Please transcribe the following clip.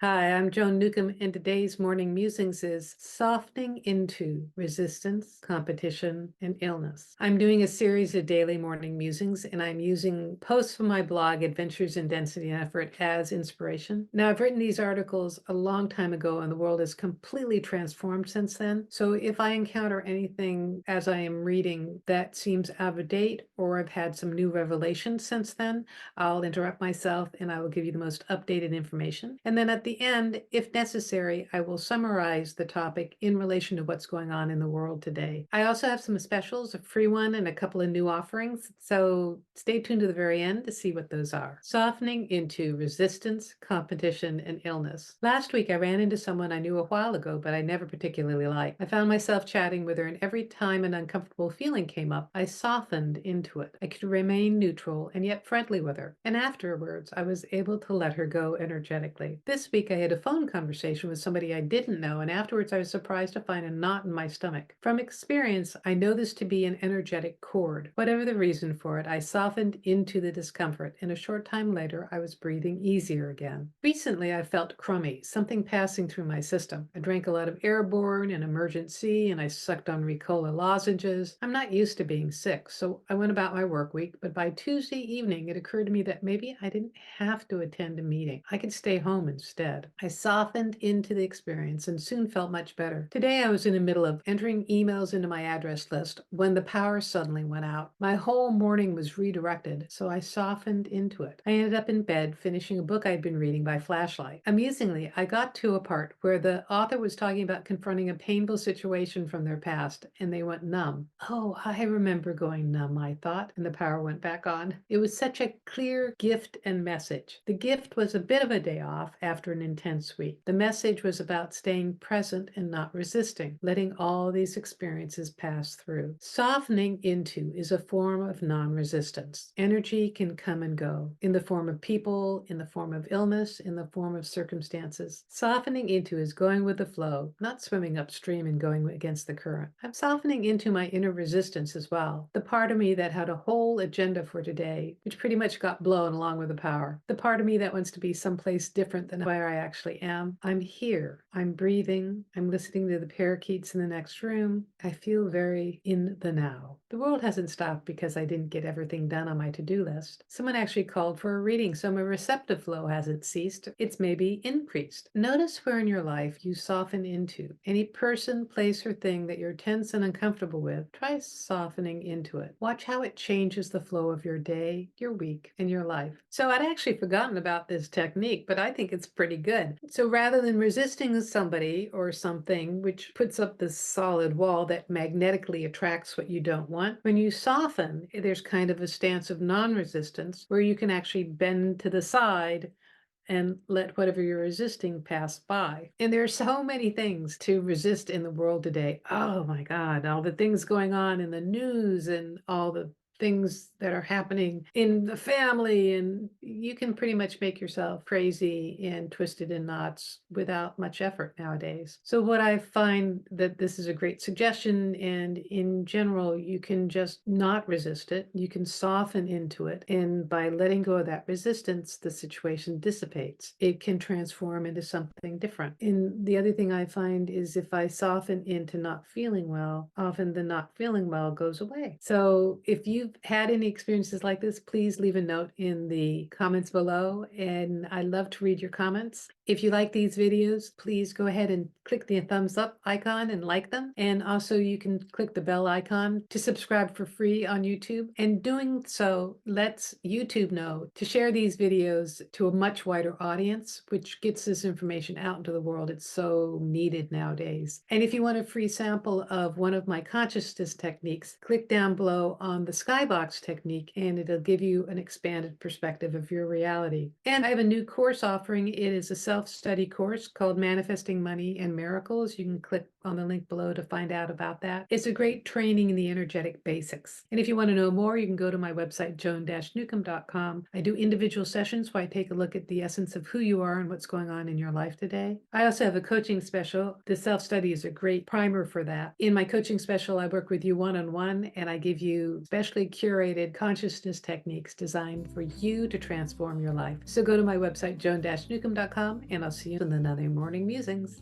Hi, I'm Joan Newcomb, and today's morning musings is softening into resistance, competition, and illness. I'm doing a series of daily morning musings, and I'm using posts from my blog, Adventures in Density and Effort, as inspiration. Now, I've written these articles a long time ago, and the world has completely transformed since then. So if I encounter anything as I am reading that seems out of date, or I've had some new revelations since then, I'll interrupt myself and I will give you the most updated information. And then at the end, if necessary, I will summarize the topic in relation to what's going on in the world today. I also have some specials, a free one and a couple of new offerings. So stay tuned to the very end to see what those are. Softening into resistance, competition, and illness. Last week, I ran into someone I knew a while ago, but I never particularly liked. I found myself chatting with her, and every time an uncomfortable feeling came up, I softened into it. I could remain neutral and yet friendly with her. And afterwards, I was able to let her go energetically. This week, I had a phone conversation with somebody I didn't know, and afterwards, I was surprised to find a knot in my stomach. From experience, I know this to be an energetic cord. Whatever the reason for it, I softened into the discomfort, and a short time later, I was breathing easier again. Recently, I felt crummy, something passing through my system. I drank a lot of Airborne and Emergency, and I sucked on Ricola lozenges. I'm not used to being sick, so I went about my work week, but by Tuesday evening, it occurred to me that maybe I didn't have to attend a meeting. I could stay home instead. I softened into the experience and soon felt much better. Today, I was in the middle of entering emails into my address list when the power suddenly went out. My whole morning was redirected, so I softened into it. I ended up in bed finishing a book I'd been reading by flashlight. Amusingly, I got to a part where the author was talking about confronting a painful situation from their past, and they went numb. Oh, I remember going numb, I thought, and the power went back on. It was such a clear gift and message. The gift was a bit of a day off after an intense week. The message was about staying present and not resisting, letting all these experiences pass through. Softening into is a form of non-resistance. Energy can come and go in the form of people, in the form of illness, in the form of circumstances. Softening into is going with the flow, not swimming upstream and going against the current. I'm softening into my inner resistance as well. The part of me that had a whole agenda for today, which pretty much got blown along with the power. The part of me that wants to be someplace different than where I actually am. I'm here. I'm breathing. I'm listening to the parakeets in the next room. I feel very in the now. The world hasn't stopped because I didn't get everything done on my to-do list. Someone actually called for a reading, so my receptive flow hasn't ceased. It's maybe increased. Notice where in your life you soften into. Any person, place, or thing that you're tense and uncomfortable with, try softening into it. Watch how it changes the flow of your day, your week, and your life. So I'd actually forgotten about this technique, but I think it's pretty good. So rather than resisting somebody or something, which puts up this solid wall that magnetically attracts what you don't want, when you soften, there's kind of a stance of non-resistance where you can actually bend to the side and let whatever you're resisting pass by. And there are so many things to resist in the world today. Oh my God, all the things going on in the news and all the things that are happening in the family, and you can pretty much make yourself crazy and twisted in knots without much effort nowadays. So what I find that this is a great suggestion, and in general, you can just not resist it. You can soften into it, and by letting go of that resistance, the situation dissipates. It can transform into something different. And the other thing I find is if I soften into not feeling well, often the not feeling well goes away. So if you've had any experiences like this, please leave a note in the comments below, and I love to read your comments. If you like these videos, please go ahead and click the thumbs up icon and like them. And also you can click the bell icon to subscribe for free on YouTube. And doing so lets YouTube know to share these videos to a much wider audience, which gets this information out into the world. It's so needed nowadays. And if you want a free sample of one of my consciousness techniques, click down below on the Skybox technique, and it'll give you an expanded perspective of your reality. And I have a new course offering. It is a self-study course called Manifesting Money and Miracles. You can click on the link below to find out about that. It's a great training in the energetic basics. And if you want to know more, you can go to my website, joan-newcomb.com. I do individual sessions where I take a look at the essence of who you are and what's going on in your life today. I also have a coaching special. The self-study is a great primer for that. In my coaching special, I work with you one-on-one, and I give you specially curated consciousness techniques designed for you to transform your life. So go to my website, joan-newcomb.com, and I'll see you in another Morning Musings.